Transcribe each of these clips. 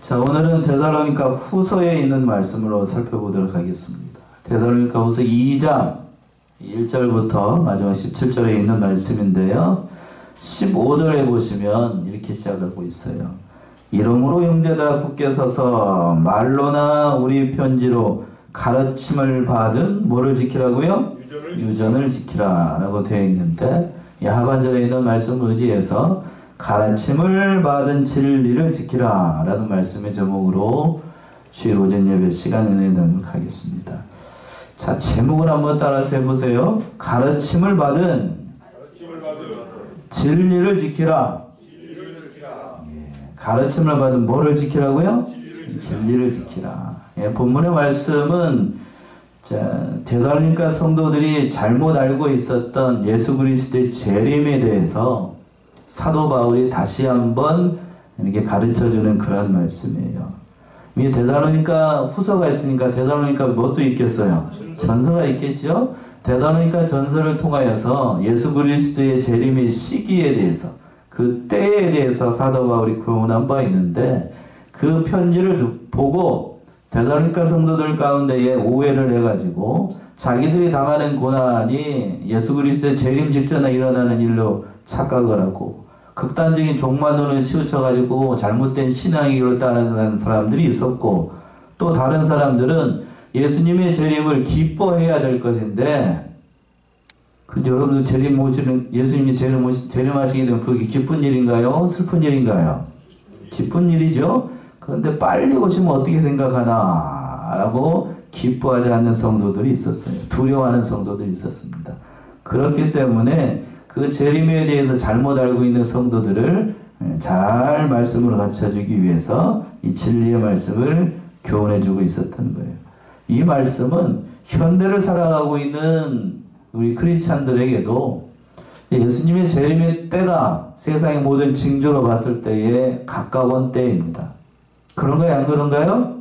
자, 오늘은 데살로니가 후서에 있는 말씀으로 살펴보도록 하겠습니다. 데살로니가 후서 2장 1절부터 마지막 17절에 있는 말씀인데요. 15절에 보시면 이렇게 시작하고 있어요. 이러므로 형제들아 굳게 서서 말로나 우리 편지로 가르침을 받은 뭐를 지키라고요? 유전을 지키라 라고 되어 있는데, 하반절에 있는 말씀을 의지해서 가르침을 받은 진리를 지키라 라는 말씀의 제목으로 주일 오전 예배 시간 은혜 나누도록 하겠습니다. 자, 제목을 한번 따라서 해보세요. 가르침을 받은 진리를 지키라. 예, 가르침을 받은 뭐를 지키라고요? 진리를 지키라. 예, 본문의 말씀은 데살로니가 성도들이 잘못 알고 있었던 예수 그리스도의 재림에 대해서 사도 바울이 다시 한번 이렇게 가르쳐주는 그런 말씀이에요. 이 데살로니가 후서가 있으니까 데살로니가 뭣도 있겠어요? 전서가 있겠죠? 데살로니가 전서를 통하여서 예수 그리스도의 재림의 시기에 대해서, 그 때에 대해서 사도 바울이 교훈한 바 있는데, 그 편지를 보고 데살로니가 성도들 가운데에 오해를 해가지고 자기들이 당하는 고난이 예수 그리스도의 재림 직전에 일어나는 일로 착각을 하고 극단적인 종말론에 치우쳐가지고 잘못된 신앙의 길을 따르는 사람들이 있었고, 또 다른 사람들은 예수님의 재림을 기뻐해야 될 것인데, 여러분들 재림 모시는, 예수님이 재림하시게 되면 그게 기쁜 일인가요? 슬픈 일인가요? 기쁜 일이죠. 그런데 빨리 오시면 어떻게 생각하나 라고 기뻐하지 않는 성도들이 있었어요. 두려워하는 성도들이 있었습니다. 그렇기 때문에 그 재림에 대해서 잘못 알고 있는 성도들을 잘 말씀으로 가르쳐주기 위해서 이 진리의 말씀을 교훈해주고 있었던 거예요. 이 말씀은 현대를 살아가고 있는 우리 크리스찬들에게도 예수님의 재림의 때가 세상의 모든 징조로 봤을 때에 가까운 때입니다. 그런가요? 안 그런가요?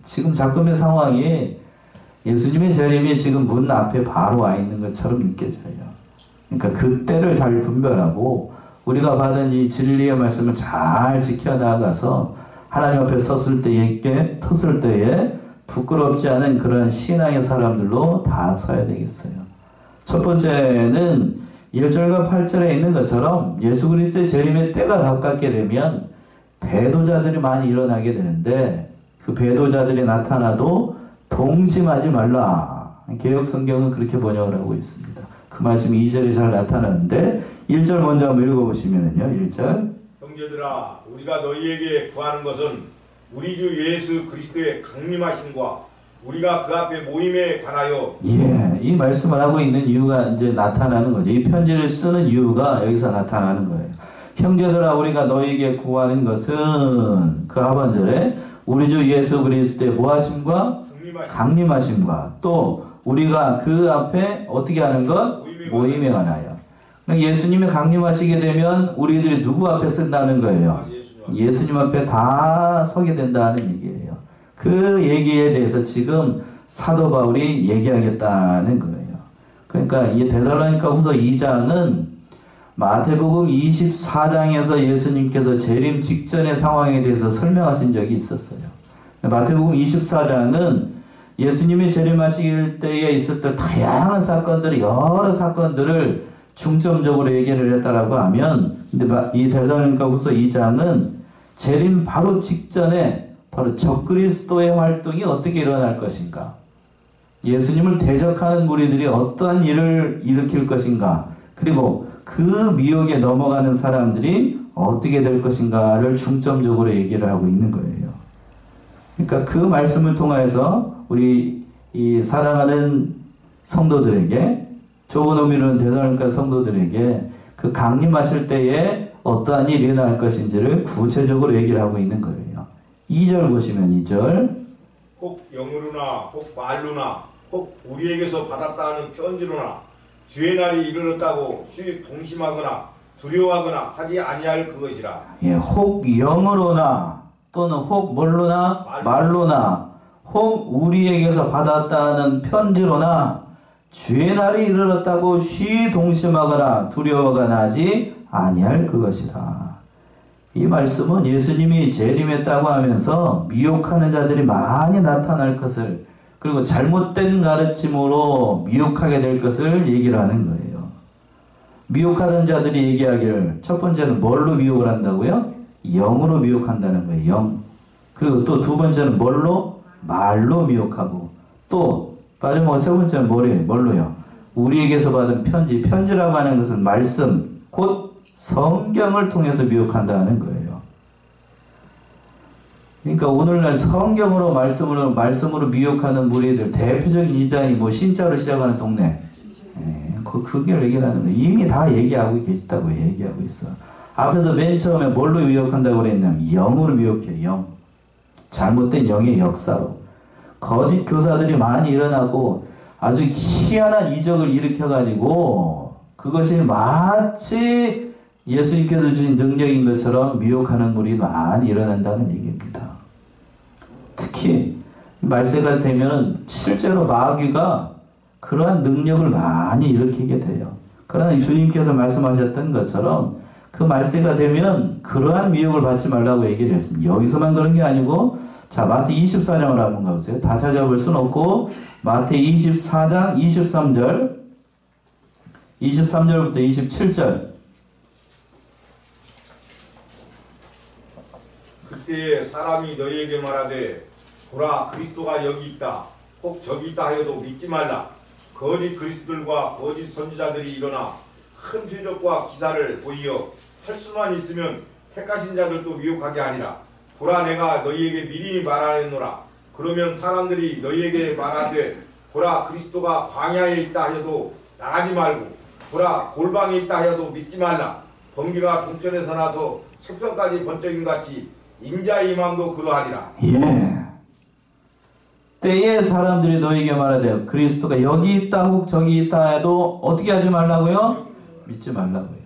지금 작금의 상황이 예수님의 재림이 지금 문 앞에 바로 와 있는 것처럼 느껴져요. 그러니까 그 때를 잘 분별하고 우리가 받은 이 진리의 말씀을 잘 지켜나가서 하나님 앞에 섰을 때에 부끄럽지 않은 그런 신앙의 사람들로 다 서야 되겠어요. 첫 번째는 1절과 8절에 있는 것처럼 예수 그리스도의 재림의 때가 가깝게 되면 배도자들이 많이 일어나게 되는데, 그 배도자들이 나타나도 동심하지 말라. 개역 성경은 그렇게 번역을 하고 있습니다. 그 말씀이 2절에 잘 나타나는데 1절 먼저 한번 읽어보시면요. 1절. 형제들아, 우리가 너희에게 구하는 것은 우리 주 예수 그리스도의 강림하심과 우리가 그 앞에 모임에 관하여. 예, 이 말씀을 하고 있는 이유가 이제 나타나는 거죠. 이 편지를 쓰는 이유가 여기서 나타나는 거예요. 형제들아, 우리가 너희에게 구하는 것은, 그 하반절에 우리 주 예수 그리스도의 뭐하심과 강림하심과 또 우리가 그 앞에 어떻게 하는 것? 모임에 관하여. 예수님이 강림하시게 되면 우리들이 누구 앞에 쓴다는 거예요? 예수님 앞에 다 서게 된다는 얘기예요. 그 얘기에 대해서 지금 사도 바울이 얘기하겠다는 거예요. 그러니까 이 데살로니가 후서 2장은 마태복음 24장에서 예수님께서 재림 직전의 상황에 대해서 설명하신 적이 있었어요. 마태복음 24장은 예수님이 재림하실 때에 있었던 다양한 사건들을, 여러 사건들을 중점적으로 얘기를 했다라고 하면, 근데 이 데살로니가 후서 2장은 재림 바로 직전에 바로 적그리스도의 활동이 어떻게 일어날 것인가, 예수님을 대적하는 무리들이 어떠한 일을 일으킬 것인가, 그리고 그 미혹에 넘어가는 사람들이 어떻게 될 것인가를 중점적으로 얘기를 하고 있는 거예요. 그러니까 그 말씀을 통해서 우리 이 사랑하는 성도들에게, 좁은 의미로는 데살로니가 성도들에게 그 강림하실 때에 어떠한 일이 일어날 것인지를 구체적으로 얘기를 하고 있는 거예요. 2절 보시면 2절. 혹 영으로나 혹 말로나 혹 우리에게서 받았다 하는 편지로나 주의 날이 이르렀다고 쉬 동심하거나 두려워하거나 하지 아니할 그것이라. 예, 혹 영으로나 또는 혹 뭘로나 말로나 혹 우리에게서 받았다는 편지로나 주의 날이 이르렀다고 쉬 동심하거나 두려워가 나지 아니할 그것이라. 이 말씀은 예수님이 재림했다고 하면서 미혹하는 자들이 많이 나타날 것을, 그리고 잘못된 가르침으로 미혹하게 될 것을 얘기를 하는 거예요. 미혹하는 자들이 얘기하기를, 첫 번째는 뭘로 미혹을 한다고요? 영으로 미혹한다는 거예요. 영. 그리고 또 두 번째는 뭘로? 말로 미혹하고, 또 빠져먹은 세 번째는 뭘로요? 우리에게서 받은 편지. 편지라고 하는 것은 말씀, 곧 성경을 통해서 미혹한다는 거예요. 그러니까 오늘날 성경으로 말씀으로 미혹하는 무리들 대표적인 이단이 신자로 시작하는 동네. 그게 얘기하는 거예요. 이미 다 얘기하고 있다고 얘기하고 있어. 앞에서 맨 처음에 뭘로 미혹한다고 그랬냐면 영으로 미혹해요. 영. 잘못된 영의 역사로. 거짓 교사들이 많이 일어나고 아주 희한한 이적을 일으켜가지고 그것이 마치 예수님께서 주신 능력인 것처럼 미혹하는 물이 많이 일어난다는 얘기입니다. 특히 말세가 되면 실제로 마귀가 그러한 능력을 많이 일으키게 돼요. 그러나 주님께서 말씀하셨던 것처럼 그 말세가 되면 그러한 미혹을 받지 말라고 얘기를 했습니다. 여기서만 그런 게 아니고, 자, 마태 24장을 한번 가보세요. 다 찾아볼 수는 없고, 마태 24장 23절부터 27절. 그때 사람이 너희에게 말하되 보라 그리스도가 여기 있다 혹 저기 있다 하여도 믿지 말라. 거짓 그리스도들과 거짓 선지자들이 일어나 큰 표적과 기사를 보이어 할 수만 있으면 택하신 자들도 미혹하게 하리라. 보라 내가 너희에게 미리 말하노라. 그러면 사람들이 너희에게 말하되 보라 그리스도가 광야에 있다 하여도 나가지 말고 보라 골방에 있다 하여도 믿지 말라. 번개가 동편에서 나서 서편까지 번쩍임 같이 인자의 임함도 그러하리라. 예. 때에 사람들이 너에게 말하되 그리스도가 여기 있다 혹 저기 있다 해도 어떻게 하지 말라고요? 믿지 말라고요.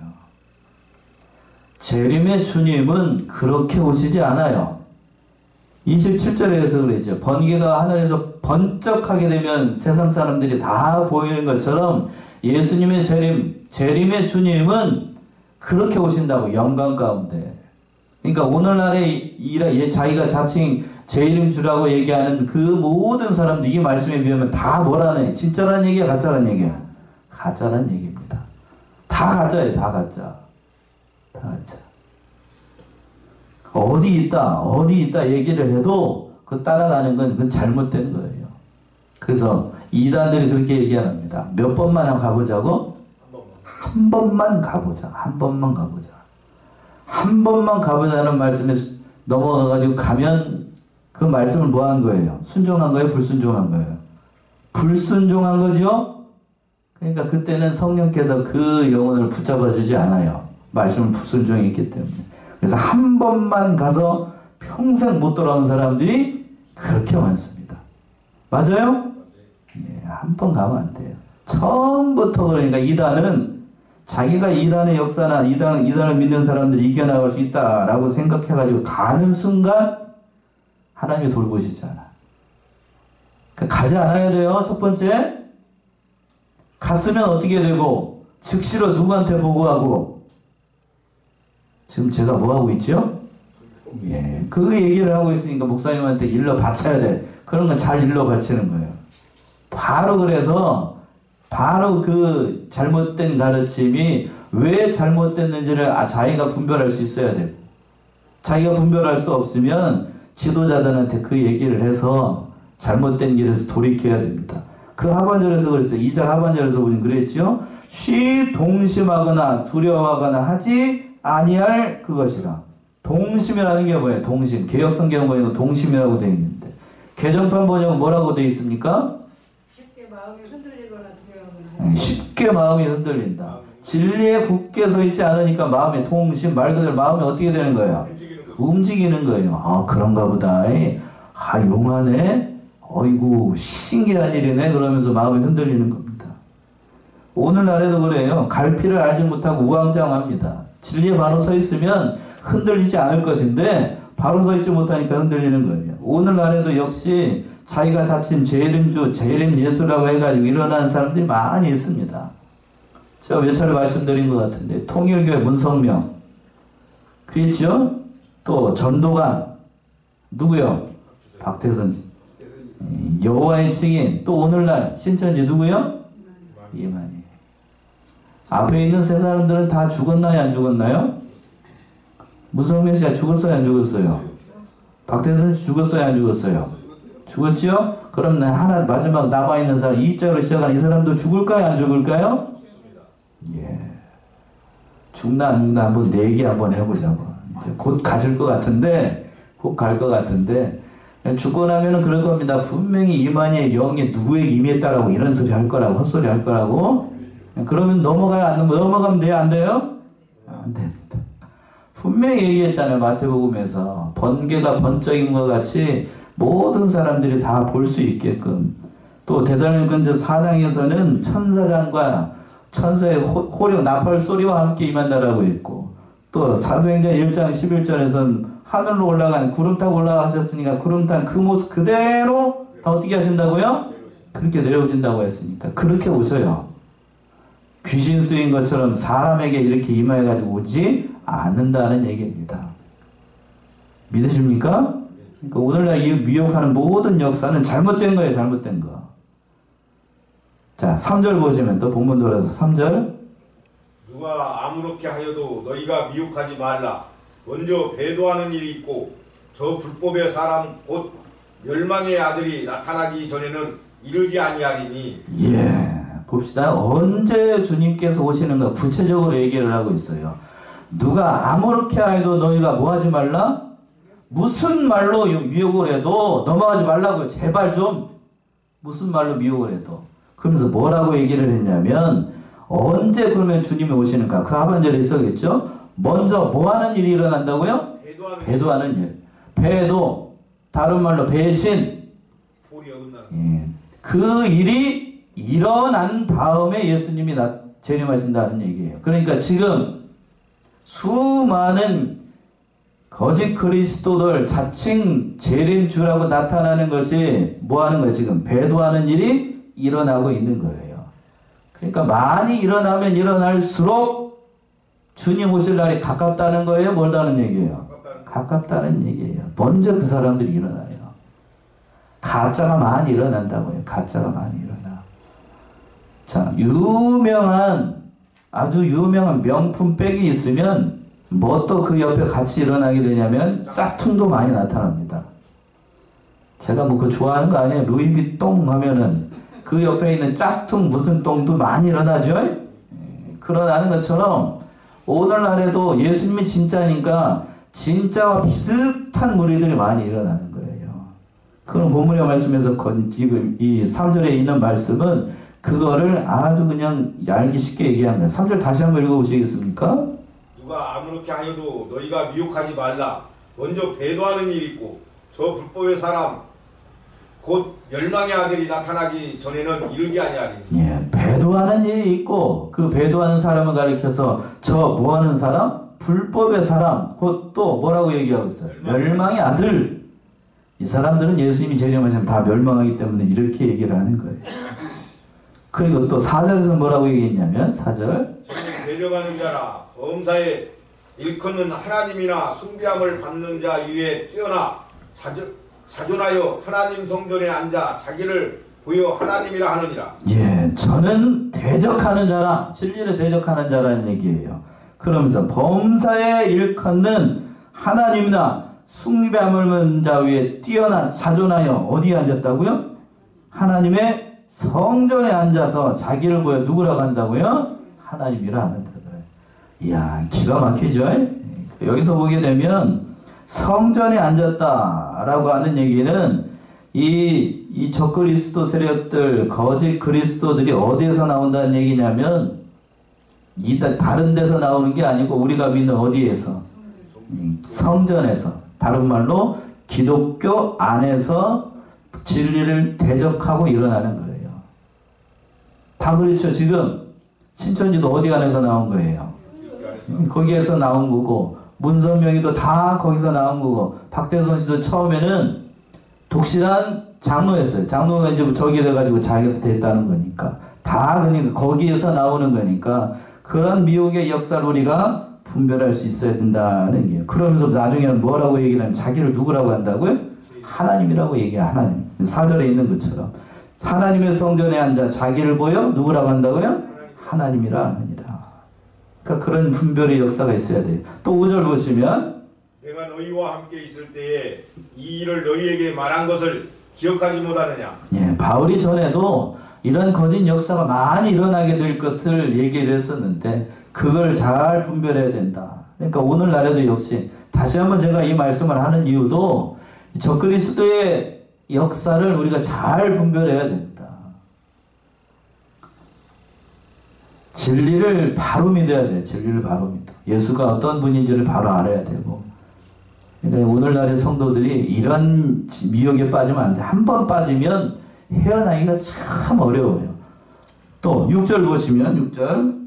재림의 주님은 그렇게 오시지 않아요. 27절에서 그랬죠. 번개가 하늘에서 번쩍하게 되면 세상 사람들이 다 보이는 것처럼 예수님의 재림의 주님은 그렇게 오신다고, 영광 가운데. 그러니까 오늘날에 자기가 자칭 재림 주라고 얘기하는 그 모든 사람들 이 말씀에 비하면 다 뭐라네? 진짜란 얘기야, 가짜란 얘기야? 가짜란 얘기입니다. 다 가짜예요, 다 가짜. 다 가짜. 어디 있다 얘기를 해도 그 따라가는 건 그건 잘못된 거예요. 그래서 이단들이 그렇게 얘기합니다. 몇 번만 가보자고? 한 번만 가보자. 한 번만 가보자. 한 번만 가보자는 말씀에 넘어가가지고 가면 그 말씀을 뭐 한 거예요? 순종한 거예요? 불순종한 거예요? 불순종한 거죠? 그러니까 그때는 성령께서 그 영혼을 붙잡아 주지 않아요. 말씀을 불순종했기 때문에. 그래서 한 번만 가서 평생 못 돌아온 사람들이 그렇게 많습니다. 맞아요? 네, 한 번 가면 안 돼요. 처음부터. 그러니까 이단은 자기가 이단의 역사나 이단을 믿는 사람들이 이겨나갈 수 있다라고 생각해가지고 가는 순간 하나님이 돌보시잖아. 그러니까 가지 않아야 돼요. 첫 번째, 갔으면 어떻게 되고 즉시로 누구한테 보고하고. 지금 제가 뭐하고 있죠? 예, 그 얘기를 하고 있으니까 목사님한테 일러 바쳐야 돼. 그런 건 잘 일러 바치는 거예요. 바로 그래서 바로 그 잘못된 가르침이 왜 잘못됐는지를 자기가 분별할 수 있어야 되고, 자기가 분별할 수 없으면 지도자들한테 그 얘기를 해서 잘못된 길에서 돌이켜야 됩니다. 그 하반절에서 그랬어요. 2장 하반절에서 우린 그랬죠. 쉬 동심하거나 두려워하거나 하지 아니할 그것이라. 동심이라는 게 뭐예요? 동심. 개역성경 번역은 동심이라고 되어 있는데, 개정판 번역은 뭐라고 되어 있습니까? 쉽게 마음이 흔들리거나 두려워하거나. 쉽게 마음이 흔들린다. 진리에 굳게 서 있지 않으니까 마음의 동심, 말 그대로 마음이 어떻게 되는 거예요? 움직이는 거예요. 아, 그런가 보다. 아, 용하네? 어이구, 신기한 일이네? 그러면서 마음이 흔들리는 겁니다. 오늘날에도 그래요. 갈피를 알지 못하고 우왕좌왕합니다. 진리에 바로 서 있으면 흔들리지 않을 것인데 바로 서 있지 못하니까 흔들리는 거예요. 오늘날에도 역시 자기가 자칭 재림주, 재림예수라고 해가지고 일어나는 사람들이 많이 있습니다. 제가 몇 차례 말씀드린 것 같은데, 통일교회 문성명 그랬죠? 또 전도관 누구요? 박태선 씨. 여호와의 증인 또 오늘날 신천지 누구요? 이만희. 앞에 있는 세 사람들은 다 죽었나요? 안 죽었나요? 문성민 씨가 죽었어요? 안 죽었어요? 박태선 씨 죽었어요? 안 죽었어요? 죽었지요? 그럼 하나 마지막 남아있는 사람 이자로 시작하는 이 사람도 죽을까요? 안 죽을까요? 예. 죽나 안 죽나 한번 내기 한번 해보자고. 곧 가실 것 같은데 곧 갈 것 같은데 죽고 나면은 그럴 겁니다. 분명히 이만희의 영이 누구에게 임했다라고 이런 소리 할 거라고 헛소리 할 거라고. 그러면 넘어가요? 안 넘어가면 돼요? 안 돼요? 안 됩니다. 분명히 얘기했잖아요. 마태복음에서 번개가 번쩍인 것 같이 모든 사람들이 다 볼 수 있게끔. 또 데살로니가서 4장에서는 천사장과 천사의 호령 나팔 소리와 함께 임한다라고 했고, 또 사도행전 1장 11절에서는 하늘로 올라간 구름 타고 올라가셨으니까 구름 탄 그 모습 그대로 다 어떻게 하신다고요? 그렇게 내려오신다고 했으니까 그렇게 오셔요. 귀신 쓰인 것처럼 사람에게 이렇게 임해가지고 오지 않는다는 얘기입니다. 믿으십니까? 그러니까 오늘날 이 미혹하는 모든 역사는 잘못된 거예요. 잘못된 거. 자, 3절 보시면 또 본문 돌아서 3절. 누가 아무렇게 하여도 너희가 미혹하지 말라. 먼저 배도하는 일이 있고 저 불법의 사람 곧 멸망의 아들이 나타나기 전에는 이르지 아니하리니. 예, 봅시다. 언제 주님께서 오시는가 구체적으로 얘기를 하고 있어요. 누가 아무렇게 하여도 너희가 뭐 하지 말라? 무슨 말로 미혹을 해도 넘어가지 말라고요. 제발 좀. 무슨 말로 미혹을 해도. 그러면서 뭐라고 얘기를 했냐면 언제 그러면 주님이 오시는가? 그 하반절에 있었겠죠? 먼저 뭐 하는 일이 일어난다고요? 배도하는 일. 배도, 다른 말로 배신. 예. 그 일이 일어난 다음에 예수님이 재림하신다는 얘기예요. 그러니까 지금 수많은 거짓 그리스도들 자칭 재림주라고 나타나는 것이 뭐 하는 거예요? 지금 배도하는 일이 일어나고 있는 거예요. 그러니까 많이 일어나면 일어날수록 주님 오실 날이 가깝다는 거예요? 멀다는 얘기예요? 가깝다는 얘기예요. 먼저 그 사람들이 일어나요. 가짜가 많이 일어난다고요. 가짜가 많이 일어나. 자, 아주 유명한 명품 백이 있으면 뭐 또 그 옆에 같이 일어나게 되냐면 짝퉁도 많이 나타납니다. 제가 뭐 그거 좋아하는 거 아니에요. 루이비통 하면은 그 옆에 있는 짝퉁 무슨 똥도 많이 일어나죠? 그러나는 것처럼 오늘날에도 예수님이 진짜니까 진짜와 비슷한 무리들이 많이 일어나는 거예요. 그럼 본문의 말씀에서 지금 이 3절에 있는 말씀은 그거를 아주 그냥 알기 쉽게 얘기한 거예요. 3절 다시 한번 읽어보시겠습니까? 누가 아무렇게 하여도 너희가 미혹하지 말라. 먼저 배도하는 일이 있고 저 불법의 사람 곧 멸망의 아들이 나타나기 전에는 이르지 아니하리니. 예, 배도하는 일이 있고 그 배도하는 사람을 가리켜서 저 뭐하는 사람? 불법의 사람 곧 또 뭐라고 얘기하고 있어요? 멸망의 아들. 이 사람들은 예수님이 재림하시면 다 멸망하기 때문에 이렇게 얘기를 하는 거예요. 그리고 또 4절에서 뭐라고 얘기했냐면 4절 저는 데려가는 자라 범사에 일컫는 하나님이나 숭배함을 받는 자 위에 뛰어나 자존하여 하나님 성전에 앉아 자기를 보여 하나님이라 하느니라. 예, 저는 대적하는 자라, 진리를 대적하는 자라는 얘기예요. 그러면서 범사에 일컫는 하나님이나 숭배함을 받는 자 위에 뛰어나 자존하여 어디에 앉았다고요? 하나님의 성전에 앉아서 자기를 보여 누구라고 한다고요? 하나님이라 한다. 이야, 기가 막히죠? 여기서 보게 되면 성전에 앉았다라고 하는 얘기는 이 적그리스도 세력들, 거짓 그리스도들이 어디에서 나온다는 얘기냐면 다른 데서 나오는 게 아니고 우리가 믿는 어디에서? 성전에서. 다른 말로 기독교 안에서 진리를 대적하고 일어나는 거예요. 다 그렇죠. 지금 신천지도 어디 안에서 나온 거예요? 거기에서 나온 거고 문선명이도 다 거기서 나온 거고 박대선 씨도 처음에는 독실한 장로였어요. 장로가 이제 저기 돼가지고 자기가 됐다는 거니까 다 그러니까 거기에서 나오는 거니까 그런 미혹의 역사를 우리가 분별할 수 있어야 된다는 게. 그러면서 나중에는 뭐라고 얘기를 하면 자기를 누구라고 한다고요? 하나님이라고 얘기해. 하나님. 4절에 있는 것처럼 하나님의 성전에 앉아 자기를 보여 누구라고 한다고요? 하나님이라 하느니라. 그러니까 그런 분별의 역사가 있어야 돼요. 또 5절 보시면 내가 너희와 함께 있을 때에 이 일을 너희에게 말한 것을 기억하지 못하느냐. 예, 바울이 전에도 이런 거짓 역사가 많이 일어나게 될 것을 얘기를 했었는데 그걸 잘 분별해야 된다. 그러니까 오늘날에도 역시 다시 한번 제가 이 말씀을 하는 이유도 적그리스도의 역사를 우리가 잘 분별해야 됩니다. 진리를 바로 믿어야 돼요. 진리를 바로 믿어. 예수가 어떤 분인지를 바로 알아야 되고. 그러니까 오늘날의 성도들이 이런 미혹에 빠지면 안 돼. 한 번 빠지면 헤어나기가 참 어려워요. 또 6절 보시면 6절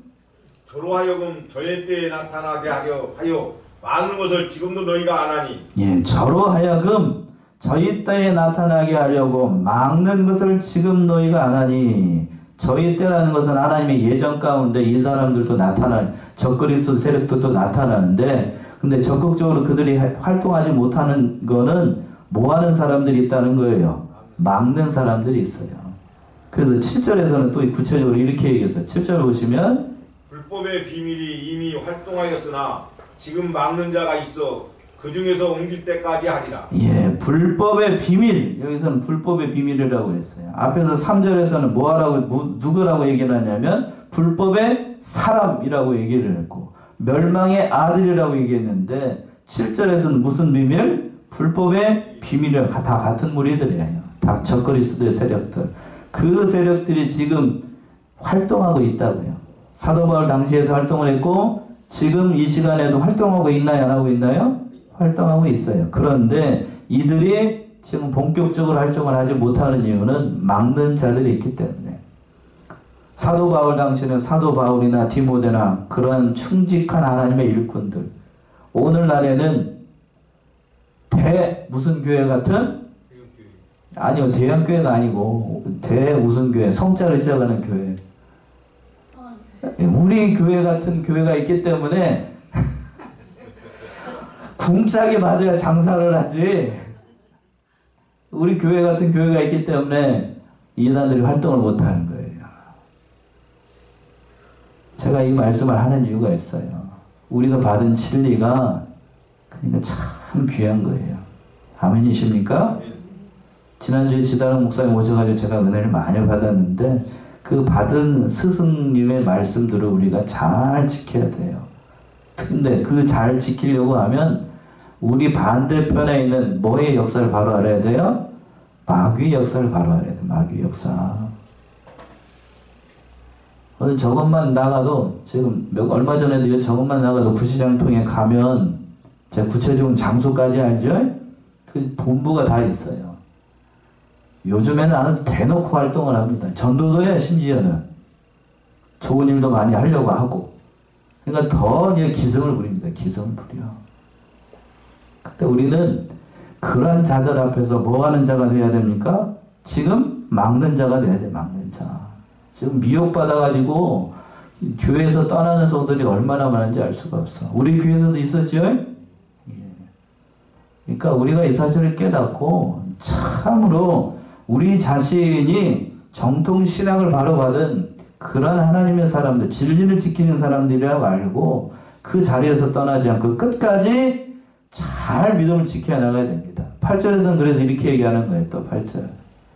저로 하여금 저의 때에 나타나게 하여 막는 것을 지금도 너희가 안 하니. 예, 저로 하여금 저희 때에 나타나게 하려고 막는 것을 지금 너희가 안 하니. 저희 때라는 것은 하나님의 예정 가운데 이 사람들도 나타나요. 적그리스도 세력들도 나타나는데 근데 적극적으로 그들이 활동하지 못하는 거는 뭐하는 사람들이 있다는 거예요. 막는 사람들이 있어요. 그래서 7절에서는 또 구체적으로 이렇게 얘기했어요. 7절 보시면 불법의 비밀이 이미 활동하였으나 지금 막는 자가 있어 그 중에서 옮길 때까지 하리라. 예, 불법의 비밀. 여기서는 불법의 비밀이라고 했어요. 앞에서 3절에서는 누구라고 얘기를 하냐면 불법의 사람이라고 얘기를 했고 멸망의 아들이라고 얘기했는데 7절에서는 무슨 비밀? 불법의 비밀이라고. 다 같은 무리들이에요. 다 적그리스도의 세력들. 그 세력들이 지금 활동하고 있다고요. 사도 바울 당시에도 활동을 했고 지금 이 시간에도 활동하고 있나요? 안 하고 있나요? 활동하고 있어요. 그런데 이들이 지금 본격적으로 활동을 하지 못하는 이유는 막는 자들이 있기 때문에. 사도 바울 당시에는 사도 바울이나 디모데나 그런 충직한 하나님의 일꾼들. 오늘날에는 무슨 교회 같은? 아니요, 대형교회가 아니고 무슨 교회? 성자를 시작하는 교회. 우리 교회 같은 교회가 있기 때문에 궁짝이 맞아야 장사를 하지. 우리 교회 같은 교회가 있기 때문에 이단들이 활동을 못하는 거예요. 제가 이 말씀을 하는 이유가 있어요. 우리가 받은 진리가 그러니까 참 귀한 거예요. 아멘이십니까? 지난주에 지다른 목사님 오셔가지고 제가 은혜를 많이 받았는데 그 받은 스승님의 말씀들을 우리가 잘 지켜야 돼요. 근데 그 잘 지키려고 하면 우리 반대편에 있는 뭐의 역사를 바로 알아야 돼요? 마귀의 역사를 바로 알아야 돼요. 마귀의 역사. 오늘 저것만 나가도 지금 얼마 전에도 저것만 나가도 구시장통에 가면 제가 구체적인 장소까지 알죠? 그 본부가 다 있어요. 요즘에는 아주 대놓고 활동을 합니다. 전도도에 심지어는 좋은 일도 많이 하려고 하고. 그러니까 더 이제 기승을 부립니다. 기승을 부려. 근데 우리는 그런 자들 앞에서 뭐 하는 자가 돼야 됩니까? 지금 막는 자가 돼야 돼. 막는 자. 지금 미혹받아가지고 교회에서 떠나는 성도들이 얼마나 많은지 알 수가 없어. 우리 교회에서도 있었죠? 예. 그러니까 우리가 이 사실을 깨닫고 참으로 우리 자신이 정통 신앙을 바로 받은 그런 하나님의 사람들, 진리를 지키는 사람들이라고 알고 그 자리에서 떠나지 않고 끝까지 잘 믿음을 지켜 나가야 됩니다. 8절에서는 그래서 이렇게 얘기하는 거예요. 또 8절.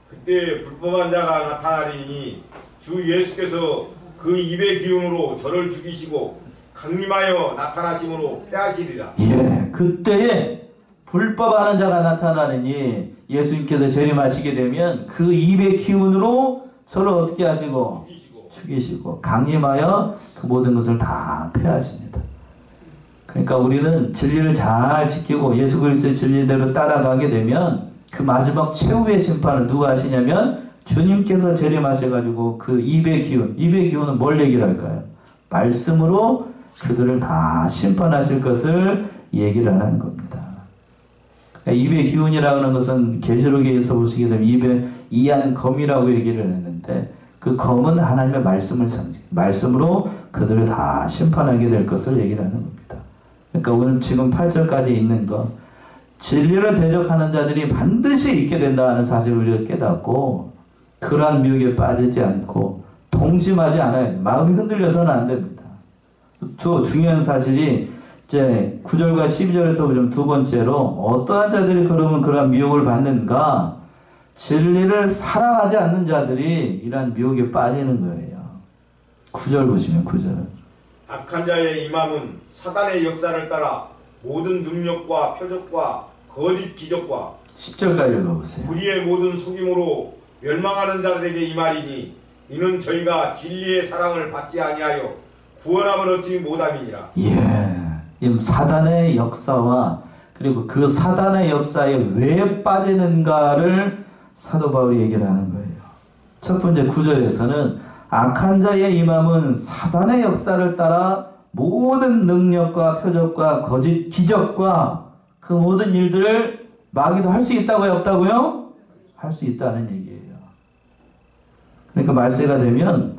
그때 불법한 자가 나타나리니 주 예수께서 그 입의 기운으로 저를 죽이시고 강림하여 나타나심으로 패하시리라. 예, 그때에 불법하는 자가 나타나느니 예수님께서 재림하시게 되면 그 입의 기운으로 서로 어떻게 하시고 죽이시고 강림하여 그 모든 것을 다 패하십니다. 그러니까 우리는 진리를 잘 지키고 예수 그리스도의 진리대로 따라가게 되면 그 마지막 최후의 심판을 누가 하시냐면 주님께서 재림하셔가지고 그 입의 기운은 뭘 얘기를 할까요? 말씀으로 그들을 다 심판하실 것을 얘기를 하는 겁니다. 그러니까 입의 기운이라고 하는 것은 계시록에서 보시게 되면 입에 이한 검이라고 얘기를 했는데 그 검은 하나님의 말씀을 상징, 말씀으로 그들을 다 심판하게 될 것을 얘기를 하는 겁니다. 그러니까 오늘 지금 8절까지 있는 거, 진리를 대적하는 자들이 반드시 있게 된다는 사실을 우리가 깨닫고 그러한 미혹에 빠지지 않고 동심하지 않아요. 마음이 흔들려서는 안 됩니다. 또 중요한 사실이 이제 9절과 12절에서 좀 두 번째로 어떠한 자들이 그러면 그러한 미혹을 받는가? 진리를 사랑하지 않는 자들이 이러한 미혹에 빠지는 거예요. 9절 보시면 9절. 악한 자의 임함은 사단의 역사를 따라 모든 능력과 표적과 거짓 기적과 10절까지 읽어보세요. 불의의 모든 속임으로 멸망하는 자들에게 임하리니 이는 저희가 진리의 사랑을 받지 아니하여 구원함을 얻지 못함이니라. 예. 이 사단의 역사와 그리고 그 사단의 역사에 왜 빠지는가를 사도 바울이 얘기를 하는 거예요. 첫 번째 9절에서는 악한 자의 임함은 사단의 역사를 따라 모든 능력과 표적과 거짓 기적과 그 모든 일들을 마귀도 할 수 있다고요? 없다고요? 할 수 있다는 얘기예요. 그러니까 말세가 되면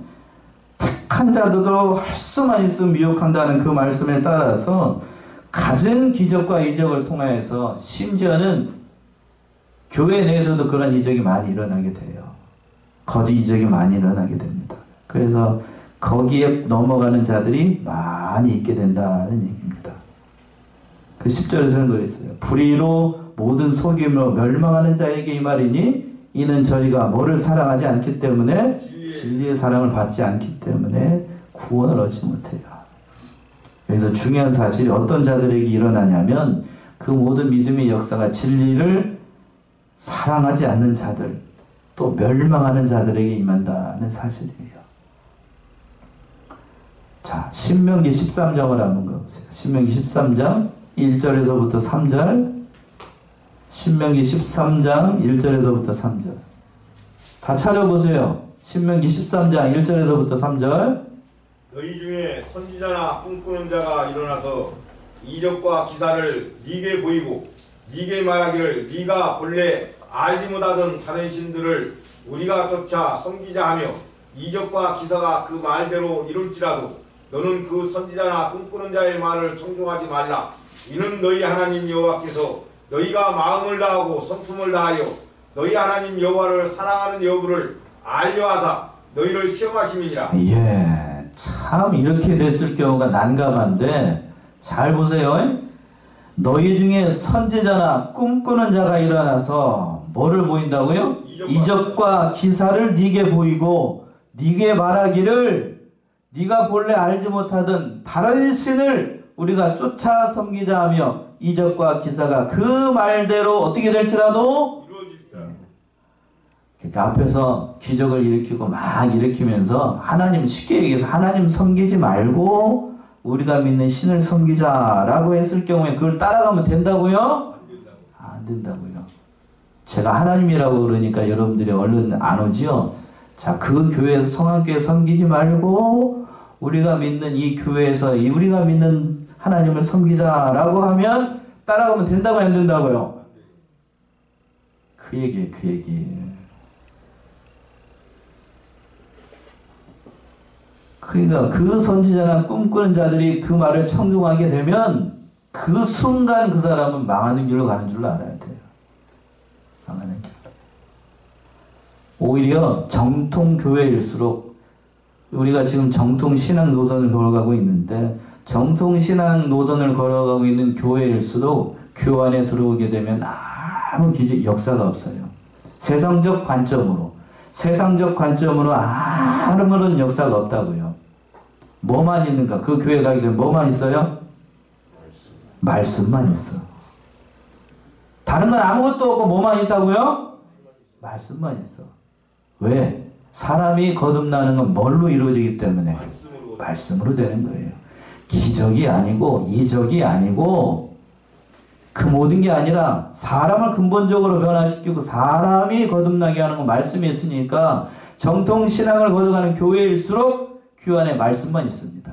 택한 자들도 할 수만 있으면 미혹한다는 그 말씀에 따라서 갖은 기적과 이적을 통하여서 심지어는 교회 내에서도 그런 이적이 많이 일어나게 돼요. 거짓 이적이 많이 일어나게 됩니다. 그래서 거기에 넘어가는 자들이 많이 있게 된다는 얘기입니다. 그 10절에서는 그랬어요. 불의로 모든 속임으로 멸망하는 자에게 이 말이니 이는 저희가 뭐를 사랑하지 않기 때문에 진리의 사랑을 받지 않기 때문에 구원을 얻지 못해요. 그래서 중요한 사실이 어떤 자들에게 일어나냐면 그 모든 믿음의 역사가 진리를 사랑하지 않는 자들 또 멸망하는 자들에게 임한다는 사실이에요. 자, 신명기 13장을 한번 가보세요. 신명기 13장 1절에서부터 3절 신명기 13장 1절에서부터 3절 다 찾아보세요. 신명기 13장 1절에서부터 3절 너희 중에 선지자나 꿈꾸는 자가 일어나서 이적과 기사를 네게 보이고 네게 말하기를 네가 본래 알지 못하던 다른 신들을 우리가 쫓아 섬기자 하며 이적과 기사가 그 말대로 이룰지라도 너는 그 선지자나 꿈꾸는 자의 말을 청종하지 말라. 이는 너희 하나님 여호와께서 너희가 마음을 다하고 성품을 다하여 너희 하나님 여호와를 사랑하는 여부를 알려하사 너희를 시험하심이니라. 예, 참 이렇게 됐을 경우가 난감한데 잘 보세요. 너희 중에 선지자나 꿈꾸는 자가 일어나서 뭐를 보인다고요? 이적과 기사를 네게 보이고 네게 말하기를 네가 본래 알지 못하던 다른 신을 우리가 쫓아 섬기자 하며 이적과 기사가 그 말대로 어떻게 될지라도 그러니까 앞에서 기적을 일으키고 막 일으키면서 하나님 쉽게 얘기해서 하나님 섬기지 말고 우리가 믿는 신을 섬기자라고 했을 경우에 그걸 따라가면 된다고요? 안 된다고요. 제가 하나님이라고 그러니까 여러분들이 얼른 안 오지요? 자, 그 교회 성황교회 섬기지 말고 우리가 믿는 이 교회에서 우리가 믿는 하나님을 섬기자라고 하면 따라가면 된다고 안 된다고요? 그 얘기예요. 그 얘기. 그러니까 그 선지자나 꿈꾸는 자들이 그 말을 청종하게 되면 그 순간 그 사람은 망하는 길로 가는 줄로 알아야 돼요. 망하는 길. 오히려 정통교회일수록 우리가 지금 정통신앙 노선을 걸어가고 있는데 정통신앙 노선을 걸어가고 있는 교회일수록 교회 안에 들어오게 되면 아무 역사가 없어요. 세상적 관점으로 아무런 역사가 없다고요. 뭐만 있는가? 그 교회 가게 되면 뭐만 있어요? 말씀만 있어. 다른 건 아무것도 없고 뭐만 있다고요? 말씀만 있어. 왜? 사람이 거듭나는 건 뭘로 이루어지기 때문에? 말씀으로 되는 거예요. 기적이 아니고 이적이 아니고 그 모든 게 아니라 사람을 근본적으로 변화시키고 사람이 거듭나게 하는 건 말씀이 있으니까 정통신앙을 거듭하는 교회일수록 교회 안에 말씀만 있습니다.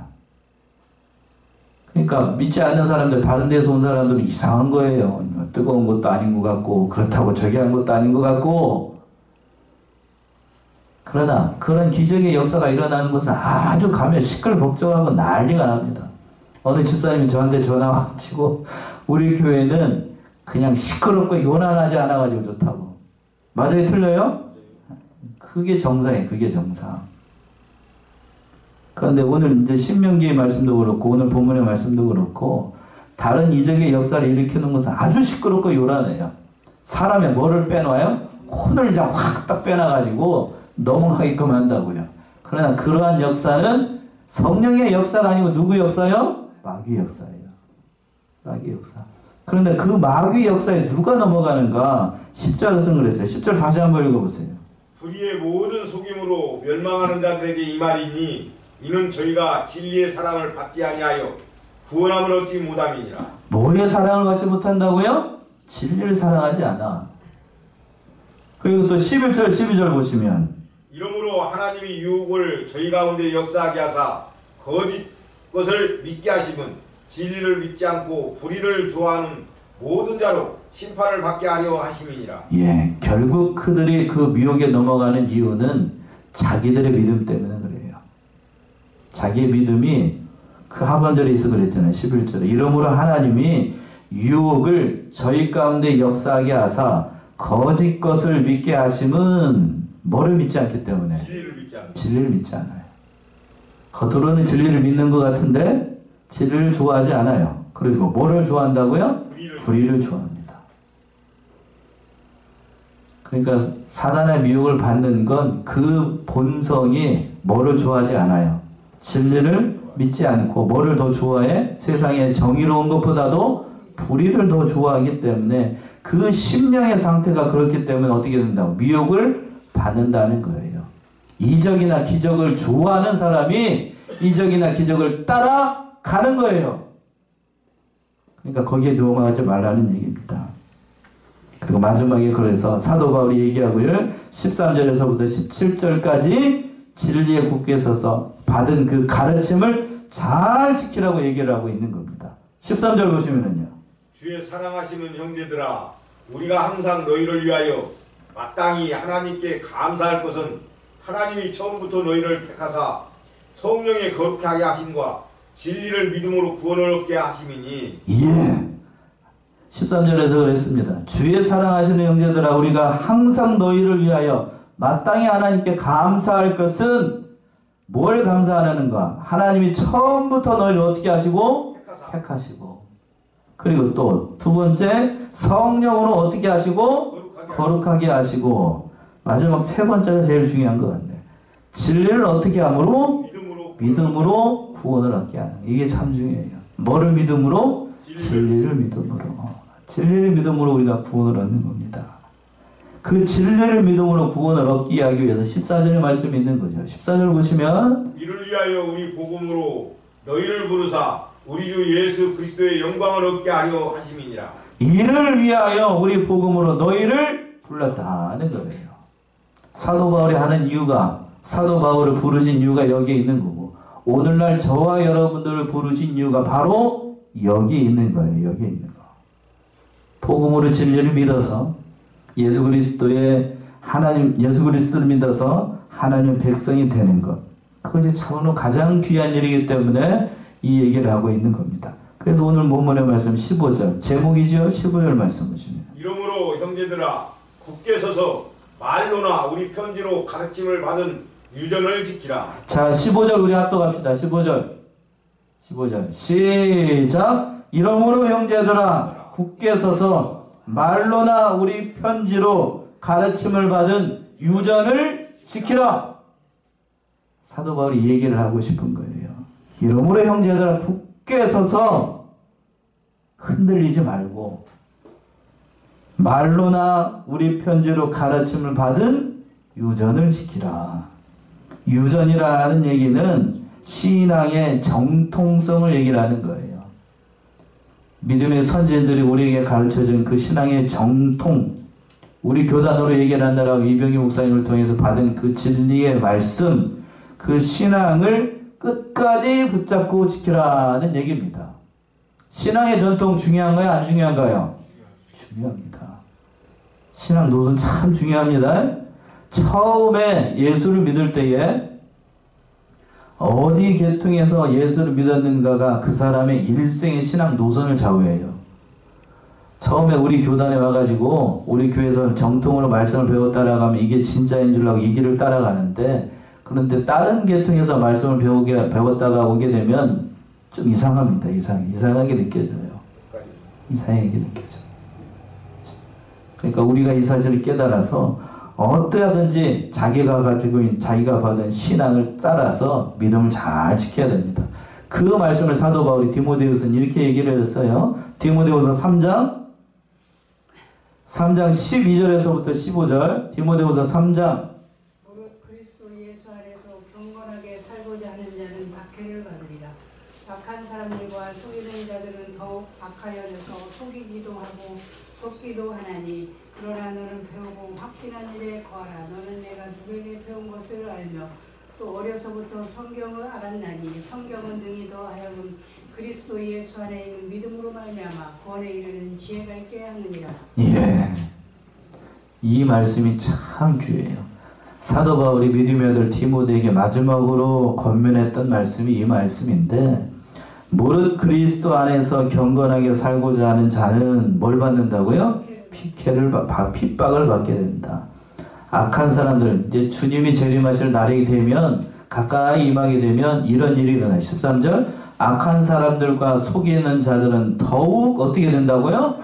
그러니까 믿지 않는 사람들, 다른 데서 온 사람들은 이상한 거예요. 뜨거운 것도 아닌 것 같고 그렇다고 저기 한 것도 아닌 것 같고 그러나 그런 기적의 역사가 일어나는 것은 아주 가면 시끌벅적하고 난리가 납니다. 어느 집사님이 저한테 전화 와가지고 우리 교회는 그냥 시끄럽고 요란하지 않아가지고 좋다고. 맞아요? 틀려요? 그게 정상이에요. 그게 정상. 그런데 오늘 이제 신명기의 말씀도 그렇고 오늘 본문의 말씀도 그렇고 다른 이적의 역사를 일으키는 것은 아주 시끄럽고 요란해요. 사람의 뭐를 빼놔요? 혼을 이제 확 딱 빼놔가지고 넘어가게끔 한다고요. 그러나 그러한 역사는 성령의 역사가 아니고 누구 역사요? 마귀 역사예요. 마귀 역사. 그런데 그 마귀 역사에 누가 넘어가는가? 10절에서 그랬어요. 10절 다시 한번 읽어보세요. 불의의 모든 속임으로 멸망하는 자들에게 이 말이니 이는 저희가 진리의 사랑을 받지 아니하여 구원함을 얻지 못함이니라. 뭐의 사랑을 받지 못한다고요? 진리를 사랑하지 않아. 그리고 또 11절 12절 보시면 이러므로 하나님이 유혹을 저희 가운데 역사하게 하사 거짓 것을 믿게 하심은 진리를 믿지 않고 불의를 좋아하는 모든 자로 심판을 받게 하려 하심이니라. 예, 결국 그들이 그 미혹에 넘어가는 이유는 자기들의 믿음 때문에 그래요. 자기의 믿음이 그 하반절에 있어 그랬잖아요. 11절에. 이러므로 하나님이 유혹을 저희 가운데 역사하게 하사 거짓 것을 믿게 하심은 뭐를 믿지 않기 때문에? 진리를 믿지 않아요. 겉으로는 진리를 믿는 것 같은데 진리를 좋아하지 않아요. 그리고 뭐를 좋아한다고요? 불의를 좋아합니다. 그러니까 사단의 미혹을 받는 건 그 본성이 뭐를 좋아하지 않아요. 진리를 믿지 않고 뭐를 더 좋아해? 세상에 정의로운 것보다도 불의를 더 좋아하기 때문에 그 심령의 상태가 그렇기 때문에 어떻게 된다고? 미혹을 받는다는 거예요. 이적이나 기적을 좋아하는 사람이 이적이나 기적을 따라가는 거예요. 그러니까 거기에 넘어가지 말라는 얘기입니다. 그리고 마지막에 그래서 사도 바울이 얘기하고요. 13절에서부터 17절까지 진리에 굳게 서서 받은 그 가르침을 잘 지키라고 얘기를 하고 있는 겁니다. 13절 보시면은요. 주의 사랑하시는 형제들아 우리가 항상 너희를 위하여 마땅히 하나님께 감사할 것은 하나님이 처음부터 너희를 택하사 성령의 거룩하게 하게 하심과 진리를 믿음으로 구원을 얻게 하심이니. 예. 13절에서 그랬습니다. 주의 사랑하시는 형제들아 우리가 항상 너희를 위하여 마땅히 하나님께 감사할 것은 뭘 감사하는가? 하나님이 처음부터 너희를 어떻게 하시고? 택하시고. 그리고 또 두 번째 성령으로 어떻게 하시고? 거룩하게 하시고. 마지막 세 번째가 제일 중요한 것 같네. 진리를 어떻게 함으로? 믿음으로 구원을 얻게 하는. 이게 참 중요해요. 뭐를 믿음으로? 진리를 믿음으로. 진리를 믿음으로 우리가 구원을 얻는 겁니다. 그 진리를 믿음으로 구원을 얻기 하기 위해서 14절의 말씀이 있는 거죠. 14절 보시면 이를 위하여 우리 복음으로 너희를 부르사 우리 주 예수 그리스도의 영광을 얻게 하려 하심이니라. 이를 위하여 우리 복음으로 너희를 불렀다는 거예요. 사도 바울이 하는 이유가 사도 바울을 부르신 이유가 여기에 있는 거고 오늘날 저와 여러분들을 부르신 이유가 바로 여기에 있는 거예요. 여기에 있는 거. 복음으로 진리를 믿어서 예수 그리스도를 믿어서 하나님 백성이 되는 것. 그것이 참으로 가장 귀한 일이기 때문에 이 얘기를 하고 있는 겁니다. 그래서 오늘 본문의 말씀 15절 제목이죠. 15절 말씀 보시면 이러므로 형제들아 굳게 서서 말로나 우리 편지로 가르침을 받은 유전을 지키라. 자 15절 우리 합독합시다. 15절 시작. 이러므로 형제들아 굳게 서서 말로나 우리 편지로 가르침을 받은 유전을 지키라. 사도 바울이 이 얘기를 하고 싶은 거예요. 이러므로 형제들아 굳게 서서 흔들리지 말고 말로나 우리 편지로 가르침을 받은 유전을 지키라. 유전이라는 얘기는 신앙의 정통성을 얘기를 하는 거예요. 믿음의 선진들이 우리에게 가르쳐준 그 신앙의 정통, 우리 교단으로 얘기를 한다라고 이병희 목사님을 통해서 받은 그 진리의 말씀, 그 신앙을 끝까지 붙잡고 지키라는 얘기입니다. 신앙의 전통 중요한가요? 안 중요한가요? 중요합니다. 신앙 노선 참 중요합니다. 처음에 예수를 믿을 때에 어디 계통에서 예수를 믿었는가가 그 사람의 일생의 신앙 노선을 좌우해요. 처음에 우리 교단에 와가지고 우리 교회에서 정통으로 말씀을 배워 따라가면 이게 진짜인 줄 알고 이 길을 따라가는데, 그런데 다른 계통에서 말씀을 배웠다가 오게 되면 좀 이상합니다. 이상하게 느껴져요. 이상하게 느껴져요. 그러니까 우리가 이 사실을 깨달아서 어떠하든지 자기가 받은 신앙을 따라서 믿음을 잘 지켜야 됩니다. 그 말씀을 사도 바울이 디모데후서는 이렇게 얘기를 했어요. 디모데후서 3장 12절에서부터 15절. 디모데후서 3장. 그리스도 예수 안에서 경건하게 살고자 하는 자는 박해를 받으리라. 악한 사람들과 속이는 자들은 더욱 악하여져서 속이기도 하고 속기도 하나니, 그러나 너는 배우고 확신한 일에 거하라. 너는 내가 누구에게 배운 것을 알며 또 어려서부터 성경을 알았나니, 성경은 능히 더하여금 그리스도 예수 안에 있는 믿음으로 말미암아 구원에 이르는 지혜가 있게 하느니라. 예, 이 말씀이 참 귀해요. 사도 바울이 믿음의 아들 디모데에게 마지막으로 권면했던 말씀이 이 말씀인데, 무릇 그리스도 안에서 경건하게 살고자 하는 자는 뭘 받는다고요? 핍박을 받게 된다. 악한 사람들, 이제 주님이 재림하실 날이 되면, 가까이 임하게 되면 이런 일이 일어나요. 13절. 악한 사람들과 속이는 자들은 더욱 어떻게 된다고요?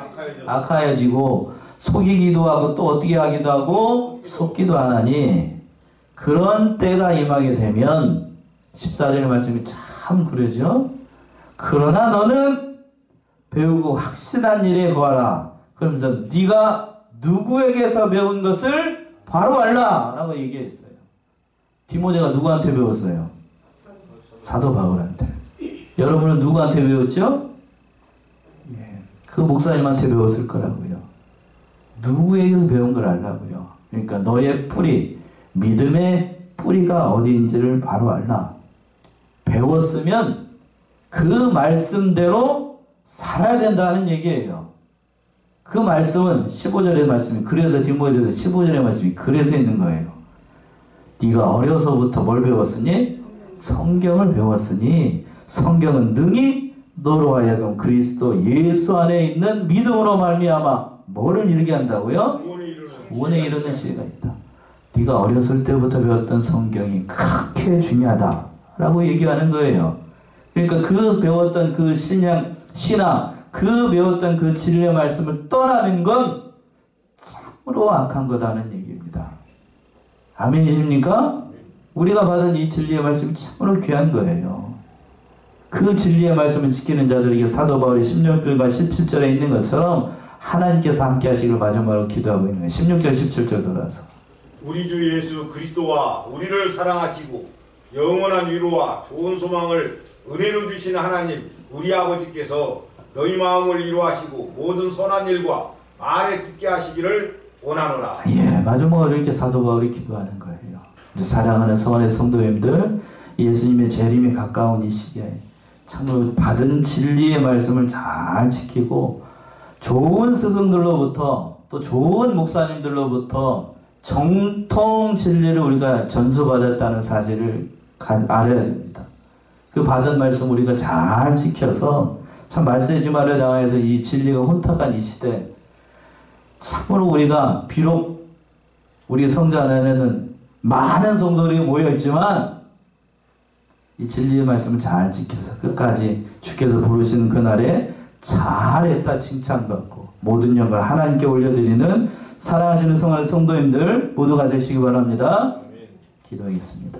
악하여지고 속이기도 하고 또 어떻게 하기도 하고 속기도 하나니, 그런 때가 임하게 되면 14절의 말씀이 참 그러죠. 그러나 너는 배우고 확신한 일에 거하라. 그러면서 네가 누구에게서 배운 것을 바로 알라 라고 얘기했어요. 디모데가 누구한테 배웠어요? 사도 바울한테. 여러분은 누구한테 배웠죠? 예, 그 목사님한테 배웠을 거라고요. 누구에게서 배운 걸 알라고요. 그러니까 너의 뿌리, 믿음의 뿌리가 어디인지를 바로 알라. 배웠으면 그 말씀대로 살아야 된다는 얘기예요. 그 말씀은 15절의 말씀이, 그래서 디모데후서 15절의 말씀이 그래서 있는 거예요. 네가 어려서부터 뭘 배웠으니? 성경을 배웠으니 성경은 능히 너로 하여금 그리스도 예수 안에 있는 믿음으로 말미암아 뭐를 이루게 한다고요? 구원에 이르는 지혜가 있다. 네가 어렸을 때부터 배웠던 성경이 그렇게 중요하다라고 얘기하는 거예요. 그러니까 그 배웠던 그 신앙, 그 배웠던 그 진리의 말씀을 떠나는 건 참으로 악한 거다는 얘기입니다. 아멘이십니까? 우리가 받은 이 진리의 말씀이 참으로 귀한 거예요. 그 진리의 말씀을 지키는 자들에게 사도 바울이 16절과 17절에 있는 것처럼 하나님께서 함께 하시길 마지막으로 기도하고 있는 거예요. 16절 17절 돌아서. 우리 주 예수 그리스도와 우리를 사랑하시고 영원한 위로와 좋은 소망을 은혜로 주시는 하나님 우리 아버지께서 너희 마음을 위로하시고 모든 선한 일과 말에 굳게 하시기를 원하노라. 예, 마지막으로 이렇게 사도 바울이 기도하는 거예요. 사랑하는 성원의 성도님들, 예수님의 재림이 가까운 이 시기에 참으로 받은 진리의 말씀을 잘 지키고 좋은 스승들로부터 또 좋은 목사님들로부터 정통 진리를 우리가 전수받았다는 사실을 알아야 됩니다. 그 받은 말씀 우리가 잘 지켜서 참 말세지 말에 당해서 이 진리가 혼탁한 이 시대, 참으로 우리가 비록 우리 성전 안에는 많은 성도들이 모여있지만 이 진리의 말씀을 잘 지켜서 끝까지 주께서 부르시는 그날에 잘했다 칭찬받고 모든 영광을 하나님께 올려드리는 사랑하시는 성도님들 모두가 되시기 바랍니다. 기도하겠습니다.